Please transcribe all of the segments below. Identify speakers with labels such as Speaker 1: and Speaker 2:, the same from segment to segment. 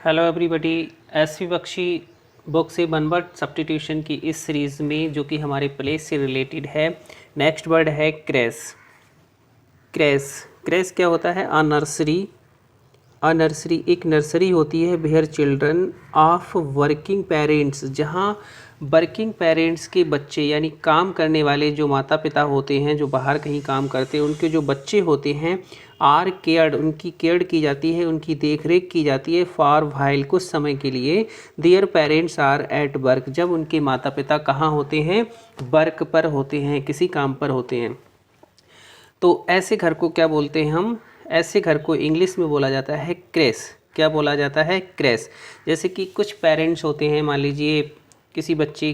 Speaker 1: Hello everybody. SV Bakshi book से one word substitution की इस सीरीज़ में जो कि हमारे प्लेस से रिलेटेड है, नेक्स्ट वर्ड है क्रेश। क्रेश क्रेश क्या होता है? A nursery. अ नर्सरी एक नर्सरी होती है where children of working parents, जहाँ वर्किंग पेरेंट्स के बच्चे यानी काम करने वाले जो माता पिता होते हैं, जो बाहर कहीं काम करते हैं, उनके जो बच्चे होते हैं आर केयर्ड, उनकी केयर की जाती है, उनकी देख रेख की जाती है फॉर व्हाइल, कुछ समय के लिए। Their parents are at work, जब उनके माता पिता कहाँ होते हैं? वर्क पर होते हैं, किसी काम पर होते हैं। तो ऐसे घर को क्या बोलते हैं हम? ऐसे घर को इंग्लिश में बोला जाता है क्रेश। क्या बोला जाता है? क्रेश। जैसे कि कुछ पेरेंट्स होते हैं, मान लीजिए किसी बच्चे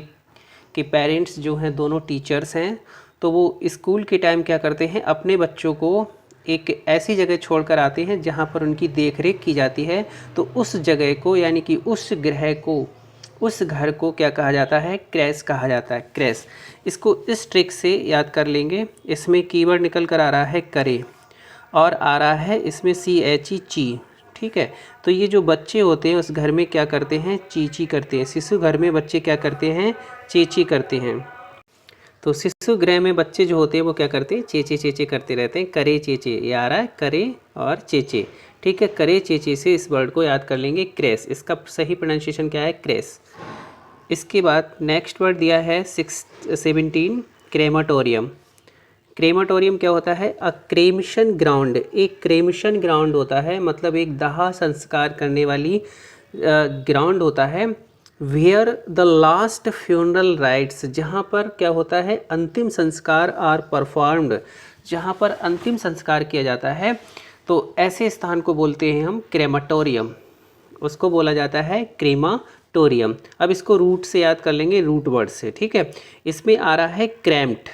Speaker 1: के पेरेंट्स जो हैं दोनों टीचर्स हैं, तो वो स्कूल के टाइम क्या करते हैं, अपने बच्चों को एक ऐसी जगह छोड़कर आते हैं जहाँ पर उनकी देख रेख की जाती है। तो उस जगह को यानी कि उस गृह को, उस घर को क्या कहा जाता है? क्रैश कहा जाता है, क्रैश। इसको इस ट्रिक से याद कर लेंगे। इसमें कीवर्ड निकल कर आ रहा है करे और आ रहा है इसमें CHE ची। ठीक है, तो ये जो बच्चे होते हैं उस घर में क्या करते हैं? चीची करते हैं। शिशु घर में बच्चे क्या करते हैं? चीची करते हैं। तो शिशु गृह में बच्चे जो होते हैं वो क्या करते हैं? चेचे चेचे करते रहते हैं। करे चेचे, ये आ रहा है करे और चेचे। ठीक है, करे चेचे से इस वर्ड को याद कर लेंगे क्रेश। इसका सही प्रोनाउंसिएशन क्या है? क्रेश। इसके बाद नेक्स्ट वर्ड दिया है 17 क्रेमाटोरियम। क्रेमाटोरियम क्या होता है? अ क्रेमिशन ग्राउंड। एक क्रेमिशन ग्राउंड होता है, मतलब एक दाह संस्कार करने वाली ग्राउंड होता है। Where the last funeral rites, जहाँ पर क्या होता है? अंतिम संस्कार आर परफॉर्म्ड, जहाँ पर अंतिम संस्कार किया जाता है। तो ऐसे स्थान को बोलते हैं हम क्रेमाटोरियम, उसको बोला जाता है क्रेमाटोरियम। अब इसको रूट से याद कर लेंगे, रूट वर्ड से। ठीक है, इसमें आ रहा है क्रैम्प्ड,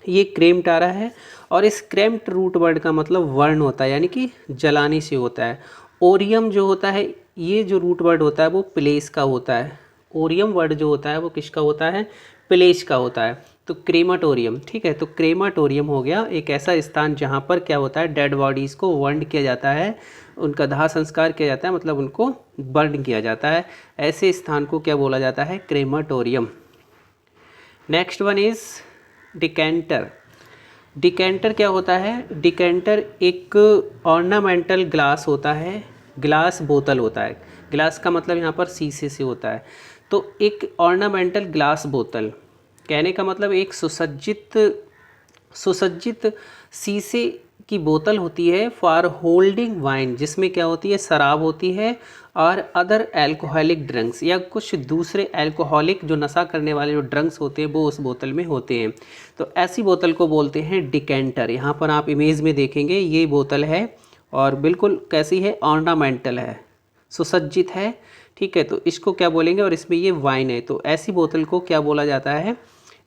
Speaker 1: ये क्रेम्ट आ रहा है और इस क्रेम्ट रूट वर्ड का मतलब वर्ण होता है, यानी कि जलाने से होता है। ओरियम जो होता है, ये जो रूट वर्ड होता है वो प्लेस का होता है। ओरियम वर्ड जो होता है वो किसका होता है? प्लेस का होता है। तो क्रेमाटोरियम, ठीक है, तो क्रेमाटोरियम हो गया एक ऐसा स्थान जहाँ पर क्या होता है? डेड बॉडीज़ को बर्न किया जाता है, उनका दाह संस्कार किया जाता है, मतलब उनको बर्न किया जाता है। ऐसे स्थान को क्या बोला जाता है? Crematorium. Next one is decanter. Decanter क्या होता है? डिकेंटर एक ऑर्नामेंटल ग्लास होता है, ग्लास बोतल होता है। ग्लास का मतलब यहाँ पर शीशे से होता है। तो एक ऑर्नामेंटल ग्लास बोतल, कहने का मतलब एक सुसज्जित शीशे की बोतल होती है फॉर होल्डिंग वाइन, जिसमें क्या होती है? शराब होती है और अदर एल्कोहलिक ड्रिंक्स, या कुछ दूसरे एल्कोहलिक जो नशा करने वाले जो ड्रिंक्स होते हैं वो उस बोतल में होते हैं। तो ऐसी बोतल को बोलते हैं डिकेंटर। यहाँ पर आप इमेज में देखेंगे ये बोतल है और बिल्कुल कैसी है? ऑर्नामेंटल है, सुसज्जित है। ठीक है, तो इसको क्या बोलेंगे? और इसमें ये वाइन है, तो ऐसी बोतल को क्या बोला जाता है?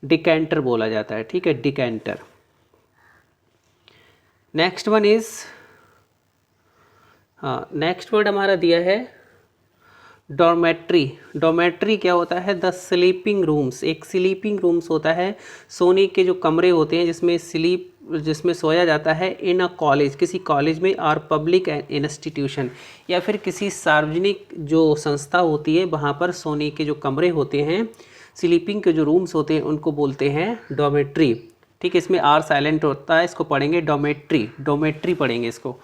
Speaker 1: डिकेंटर बोला जाता है। ठीक है, डिकेंटर। नेक्स्ट वन इज़, हाँ, नेक्स्ट वर्ड हमारा दिया है डॉर्मेट्री। डॉर्मेट्री क्या होता है? The sleeping rooms. एक स्लीपिंग रूम्स होता है, सोने के जो कमरे होते हैं जिसमें सोया जाता है इन अ कॉलेज, किसी कॉलेज में, और पब्लिक इंस्टीट्यूशन, या फिर किसी सार्वजनिक जो संस्था होती है वहाँ पर सोने के जो कमरे होते हैं, स्लीपिंग के जो रूम्स होते हैं, उनको बोलते हैं डॉर्मेट्री। ठीक है, इसमें आर साइलेंट होता है, इसको पढ़ेंगे डॉर्मेट्री, डॉर्मेट्री पढ़ेंगे इसको।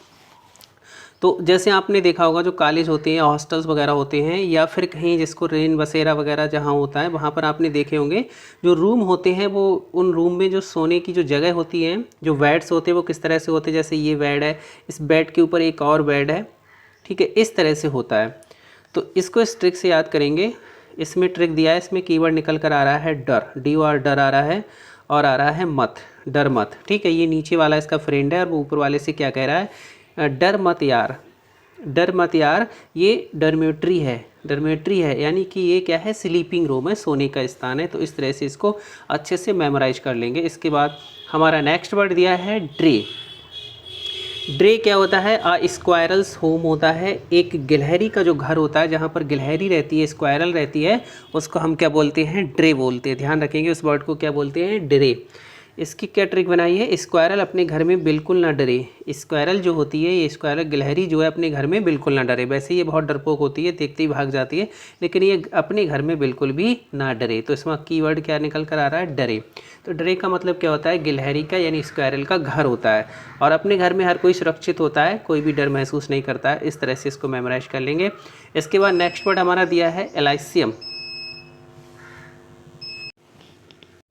Speaker 1: तो जैसे आपने देखा होगा जो कॉलेज होते हैं, हॉस्टल्स वगैरह होते हैं, या फिर कहीं जिसको रेन बसेरा वगैरह जहाँ होता है वहाँ पर आपने देखे होंगे जो रूम होते हैं, वो उन रूम में जो सोने की जो जगह होती है, जो बेड्स होते हैं वो किस तरह से होते हैं? जैसे ये बेड है, इस बेड के ऊपर एक और बेड है। ठीक है, इस तरह से होता है। तो इसको इस ट्रिक से याद करेंगे। इसमें ट्रिक दिया है, इसमें कीवर्ड निकल कर आ रहा है डर, DOR, डर आ रहा है, और आ रहा है मत, डर मत। ठीक है, ये नीचे वाला इसका फ्रेंड है और वो ऊपर वाले से क्या कह रहा है? डर मत यार, डर मत यार। ये डरमेट्री है, डरमेट्री है, यानी कि ये क्या है? स्लीपिंग रूम है, सोने का स्थान है। तो इस तरह से इसको अच्छे से मेमोराइज कर लेंगे। इसके बाद हमारा नेक्स्ट वर्ड दिया है ड्रे। ड्रे क्या होता है? स्क्वायरल्स होम होता है, एक गिलहरी का जो घर होता है, जहाँ पर गिलहरी रहती है, स्क्वायरल रहती है, उसको हम क्या बोलते हैं? ड्रे बोलते हैं। ध्यान रखेंगे उस वर्ड को क्या बोलते हैं? ड्रे। इसकी क्या ट्रिक बनाई है, स्क्वायरल अपने घर में बिल्कुल ना डरे। स्क्वायरल जो होती है, ये स्क्वायरल गिलहरी जो है अपने घर में बिल्कुल ना डरे। वैसे ये बहुत डरपोक होती है, देखते ही भाग जाती है, लेकिन ये अपने घर में बिल्कुल भी ना डरे। तो इसमें कीवर्ड क्या निकल कर आ रहा है, डरे। तो डरे का मतलब क्या होता है, गिलहरी का यानी स्क्वायरल का घर होता है, और अपने घर में हर कोई सुरक्षित होता है, कोई भी डर महसूस नहीं करता है। इस तरह से इसको मेमोराइज कर लेंगे। इसके बाद नेक्स्ट वर्ड हमारा दिया है एलाइसियम,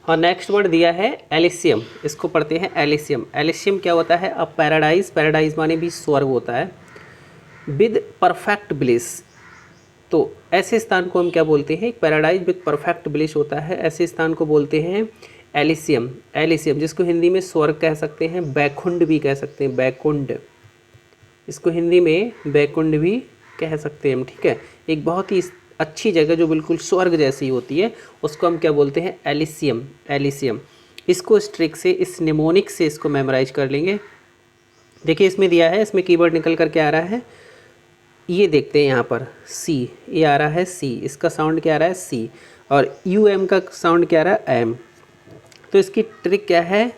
Speaker 1: और नेक्स्ट वर्ड दिया है एलिसियम। इसको पढ़ते हैं एलिसियम। एलिसियम क्या होता है, अब पैराडाइज, पैराडाइज माने भी स्वर्ग होता है, विद परफेक्ट ब्लिस। तो ऐसे स्थान को हम क्या बोलते हैं, पैराडाइज विद परफेक्ट ब्लिस होता है, ऐसे स्थान को बोलते हैं एलिसियम। एलिसियम जिसको हिंदी में स्वर्ग कह सकते हैं, बैकुंड भी कह सकते हैं, बैकुंड, इसको हिंदी में बैकुंड भी कह सकते हैं हम, ठीक है। एक बहुत ही अच्छी जगह जो बिल्कुल स्वर्ग जैसी होती है, उसको हम क्या बोलते हैं, एलिसियम। एलिसियम, इसको इस ट्रिक से, इस निमोनिक से इसको मेमोराइज कर लेंगे। देखिए इसमें दिया है, इसमें कीवर्ड निकल कर क्या आ रहा है, ये देखते हैं यहाँ पर सी, ये आ रहा है सी, इसका साउंड क्या आ रहा है सी, और यू एम का साउंड क्या आ रहा है एम। तो इसकी ट्रिक क्या है,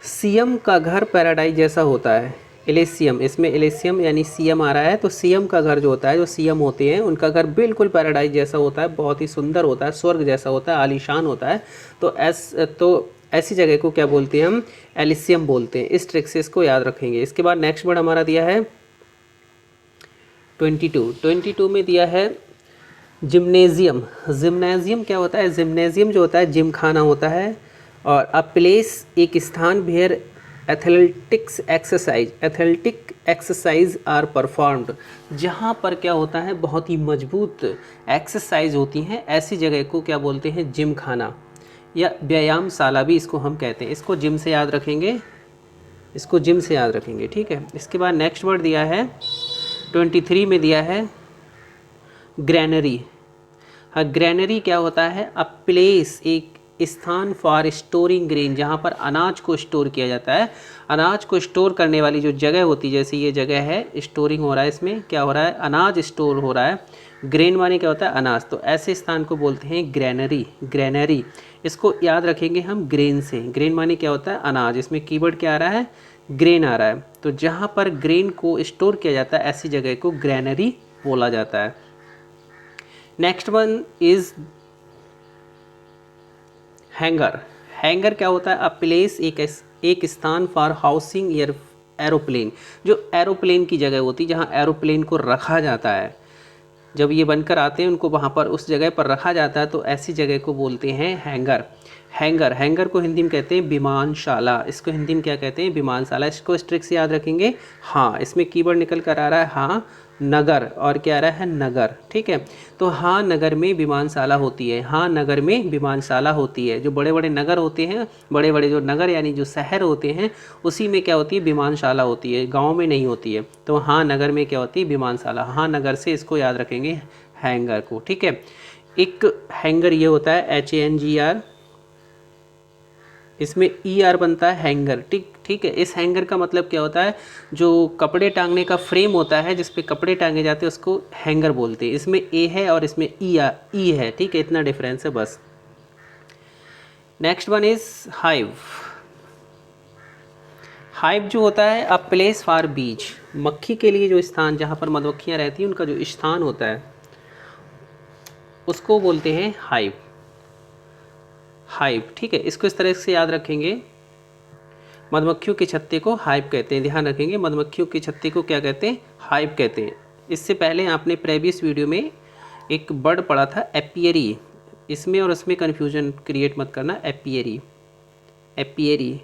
Speaker 1: सीएम का घर पैराडाइज जैसा होता है, एलिसियम, इसमें एलिसियम यानी सीएम आ रहा है, तो सीएम का घर जो होता है, जो सीएम होते हैं उनका घर बिल्कुल पैराडाइज जैसा होता है, बहुत ही सुंदर होता है, स्वर्ग जैसा होता है, आलीशान होता है। तो ऐसी जगह को क्या बोलते हैं हम, एलिसियम बोलते हैं। इस ट्रिक से इसको याद रखेंगे। इसके बाद नेक्स्ट वर्ड हमारा दिया है 22 में दिया है जिम्नेजियम। जिम्नेजियम क्या होता है, जिम्नेजियम जो होता है जिम खाना होता है, और अ प्लेस एक स्थान where athletic exercise are performed, जहाँ पर क्या होता है बहुत ही मजबूत एक्सरसाइज होती हैं, ऐसी जगह को क्या बोलते हैं, जिम खाना या व्यायामशाला भी इसको हम कहते हैं। इसको जिम से याद रखेंगे, इसको जिम से याद रखेंगे, ठीक है। इसके बाद नेक्स्ट वर्ड दिया है 23 में दिया है ग्रैनरी। हाँ, ग्रैनरी क्या होता है, अ प्लेस एक स्थान फॉर स्टोरिंग ग्रेन, जहाँ पर अनाज को स्टोर किया जाता है। अनाज को स्टोर करने वाली जो जगह होती है, जैसे ये जगह है, स्टोरिंग हो रहा है, इसमें क्या हो रहा है, अनाज स्टोर हो रहा है। ग्रेन माने क्या होता है, अनाज, तो ऐसे स्थान को बोलते हैं ग्रैनरी। ग्रैनरी, इसको याद रखेंगे हम ग्रेन से। ग्रेन माने क्या होता है, अनाज, इसमें कीवर्ड क्या आ रहा है, ग्रेन आ रहा है। तो जहाँ पर ग्रेन को स्टोर किया जाता है, ऐसी जगह को ग्रैनरी बोला जाता है। Next one is hanger. Hanger क्या होता है, अ प्लेस एक स्थान फॉर हाउसिंग एरोप्लेन, जो एरोप्लेन की जगह होती है, जहाँ एरोप्लेन को रखा जाता है। जब ये बनकर आते हैं उनको वहाँ पर उस जगह पर रखा जाता है, तो ऐसी जगह को बोलते हैं हैंगर। हैंगर, हैंगर को हिंदी में कहते हैं विमानशाला। इसको हिंदी में क्या कहते हैं, विमानशाला। इसको इस ट्रिक से याद रखेंगे। हाँ, इसमें कीवर्ड निकल कर आ रहा है हाँ नगर, और क्या आ रहा है, नगर, ठीक है। तो हाँ नगर में विमानशाला होती है, हाँ नगर में विमानशाला होती है। जो बड़े बड़े नगर होते हैं, बड़े बड़े जो नगर यानी जो शहर होते हैं, उसी में क्या होती है, विमानशाला होती है, गांव में नहीं होती है। तो हाँ नगर में क्या होती है, विमानशाला। हाँ नगर से इसको याद रखेंगे हैंगर को, ठीक है। एक हैंगर ये होता है HANGR, इसमें ER बनता है हैंगर, ठीक है। इस हैंगर का मतलब क्या होता है, जो कपड़े टांगने का फ्रेम होता है जिस पे कपड़े टांगे जाते हैं, उसको हैंगर बोलते हैं। इसमें A है और इसमें E है, ठीक है, इतना डिफरेंस है बस। Next one is hive. Hive जो होता है अ प्लेस फॉर बीज, मक्खी के लिए जो स्थान, जहाँ पर मधुमक्खियाँ रहती हैं उनका जो स्थान होता है, उसको बोलते हैं हाइव। हाइव, ठीक है। इसको इस तरह से याद रखेंगे, मधुमक्खियों के छत्ते को हाइव कहते हैं। ध्यान रखेंगे, मधुमक्खियों के छत्ते को क्या कहते हैं, हाइव कहते हैं। इससे पहले आपने प्रीवियस वीडियो में एक वर्ड पढ़ा था एपियरी, इसमें और उसमें कन्फ्यूजन क्रिएट मत करना। एपियरी, एपियरी,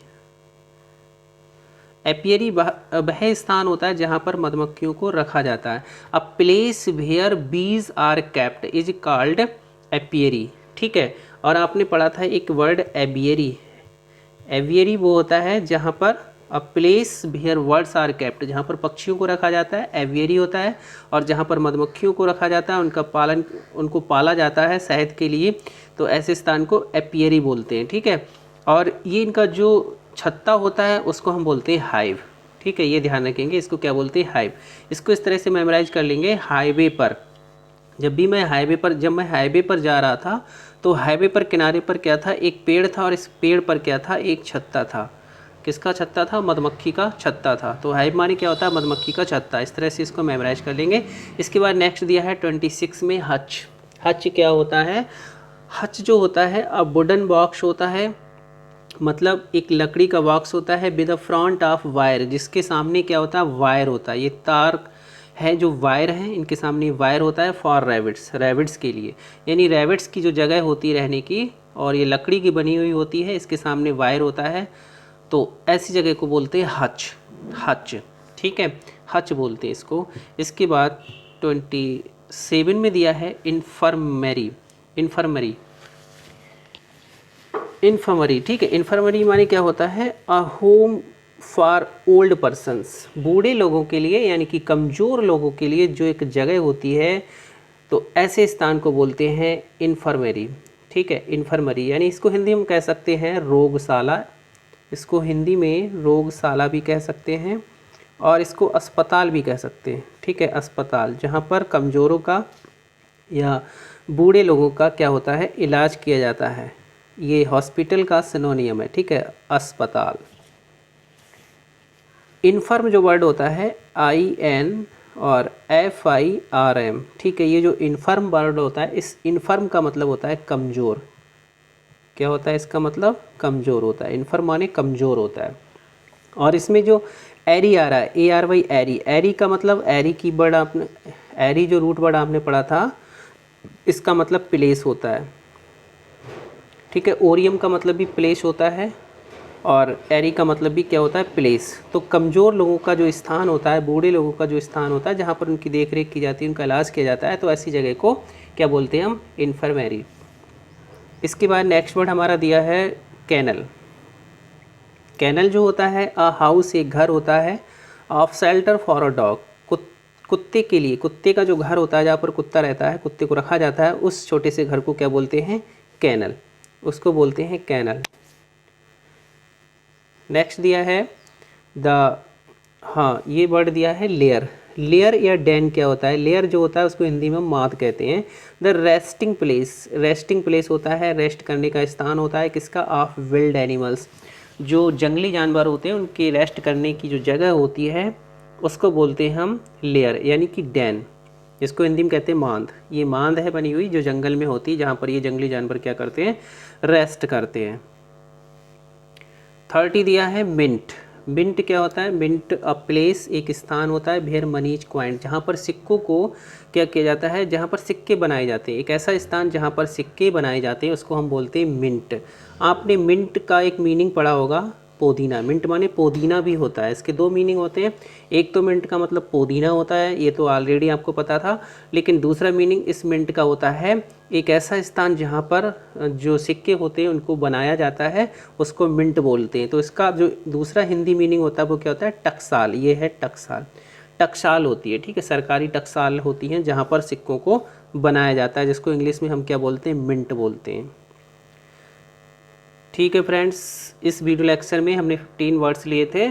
Speaker 1: एपियरी वह स्थान होता है जहाँ पर मधुमक्खियों को रखा जाता है। A place where bees are kept is called apiary, ठीक है। और आपने पढ़ा था एक वर्ड एवियरी। एवियरी वो होता है जहाँ पर a place where birds are kept, जहाँ पर पक्षियों को रखा जाता है, एवियरी होता है। और जहाँ पर मधुमक्खियों को रखा जाता है, उनको पाला जाता है शहद के लिए, तो ऐसे स्थान को एपियरी बोलते हैं, ठीक है। और ये इनका जो छत्ता होता है उसको हम बोलते हैं हाइव, ठीक है। ये ध्यान रखेंगे, इसको क्या बोलते हैं, हाइव। इसको इस तरह से मेमोराइज कर लेंगे, हाईवे पर, जब मैं हाईवे पर जा रहा था तो हाईवे पर किनारे पर क्या था, एक पेड़ था और इस पेड़ पर क्या था, एक छत्ता था। किसका छत्ता था? मधुमक्खी का छत्ता था। तो हाइव माने क्या होता है? मधुमक्खी का छत्ता। इस तरह से इसको मेमोराइज कर लेंगे। इसके बाद नेक्स्ट दिया है 26 में हच। हच क्या होता है? हच जो होता है अ वुडन बॉक्स होता है, मतलब एक लकड़ी का बॉक्स होता है with a front of wire, जिसके सामने क्या होता है? वायर होता है। ये तार है जो वायर हैं, इनके सामने वायर होता है फॉर रैबिट्स, रैबिट्स के लिए, यानी रैबिट्स की जो जगह होती है रहने की, और ये लकड़ी की बनी हुई होती है, इसके सामने वायर होता है, तो ऐसी जगह को बोलते हैं हच। हच, ठीक है, हच बोलते हैं इसको। इसके बाद 27 में दिया है इन्फर्मरी। इन्फर्मरी, इन्फर्मरी, ठीक है। इन्फर्मरी माने क्या होता है? A home for old persons, बूढ़े लोगों के लिए यानी कि कमज़ोर लोगों के लिए जो एक जगह होती है, तो ऐसे स्थान को बोलते हैं इन्फर्मरी, ठीक है। इन्फर्मरी यानी इसको हिंदी में कह सकते हैं रोगशाला, इसको हिंदी में रोगशाला भी कह सकते हैं, और इसको अस्पताल भी कह सकते हैं, ठीक है। अस्पताल जहाँ पर कमज़ोरों का या बूढ़े लोगों का क्या होता है? इलाज किया जाता है। ये हॉस्पिटल का सिनोनियम है, ठीक है, अस्पताल। इन्फर्म जो वर्ड होता है IN और FIRM, ठीक है, ये जो इन्फर्म वर्ड होता है, इस इन्फर्म का मतलब होता है कमज़ोर। क्या होता है इसका मतलब? कमज़ोर होता है। इन्फर्म माने कमज़ोर होता है। और इसमें जो एरी आ रहा है, ARY, एरी, एरी का मतलब, एरी की वर्ड आपने, एरी जो रूट वर्ड आपने पढ़ा था, इसका मतलब प्लेस होता है, ठीक है। ओरियम का मतलब भी प्लेस होता है, और एरी का मतलब भी क्या होता है? प्लेस। तो कमज़ोर लोगों का जो स्थान होता है, बूढ़े लोगों का जो स्थान होता है, जहाँ पर उनकी देख रेख की जाती है, उनका इलाज किया जाता है, तो ऐसी जगह को क्या बोलते हैं हम? इन्फर्मेरी। इसके बाद नेक्स्ट वर्ड हमारा दिया है कैनल। कैनल जो होता है अ हाउस, एक घर होता है, of shelter for a dog, कुत्ते के लिए, कुत्ते का जो घर होता है जहाँ पर कुत्ता रहता है, कुत्ते को रखा जाता है, उस छोटे से घर को क्या बोलते हैं? कैनल, उसको बोलते हैं कैनल। नेक्स्ट दिया है द, हाँ ये वर्ड दिया है लेयर। लेयर या डेन क्या होता है? लेयर जो होता है उसको हिंदी में माद कहते हैं। The resting place, resting place होता है, रेस्ट करने का स्थान होता है, किसका? ऑफ विल्ड एनिमल्स, जो जंगली जानवर होते हैं उनकी रेस्ट करने की जो जगह होती है, उसको बोलते हैं हम लेयर, यानी कि डैन, जिसको हिंदी में कहते हैं मांद। ये मांद है बनी हुई जो जंगल में होती है, जहाँ पर ये जंगली जानवर क्या करते हैं? रेस्ट करते हैं। 30 दिया है मिंट। मिंट क्या होता है? मिंट अ प्लेस, एक स्थान होता है, वेयर मनीज क्वाइंट, जहाँ पर सिक्कों को क्या किया जाता है? जहाँ पर सिक्के बनाए जाते हैं, एक ऐसा स्थान जहाँ पर सिक्के बनाए जाते हैं, उसको हम बोलते हैं मिंट। आपने मिंट का एक मीनिंग पढ़ा होगा, पुदीना। मिंट माने पुदीना भी होता है, इसके दो मीनिंग होते हैं। एक तो मिंट का मतलब पुदीना होता है, ये तो ऑलरेडी आपको पता था, लेकिन दूसरा मीनिंग इस मिंट का होता है एक ऐसा स्थान जहाँ पर जो सिक्के होते हैं उनको बनाया जाता है, उसको मिंट बोलते हैं। तो इसका जो दूसरा हिंदी मीनिंग होता है वो क्या होता है? टकसाल। ये है टकसाल, टकसाल होती है, ठीक है, सरकारी टकसाल होती हैं जहाँ पर सिक्कों को बनाया जाता है, जिसको इंग्लिश में हम क्या बोलते हैं? मिंट बोलते हैं। ठीक है फ्रेंड्स, इस वीडियो लेक्चर में हमने 15 वर्ड्स लिए थे।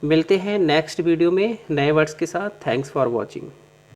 Speaker 1: मिलते हैं नेक्स्ट वीडियो में नए वर्ड्स के साथ। Thanks for watching.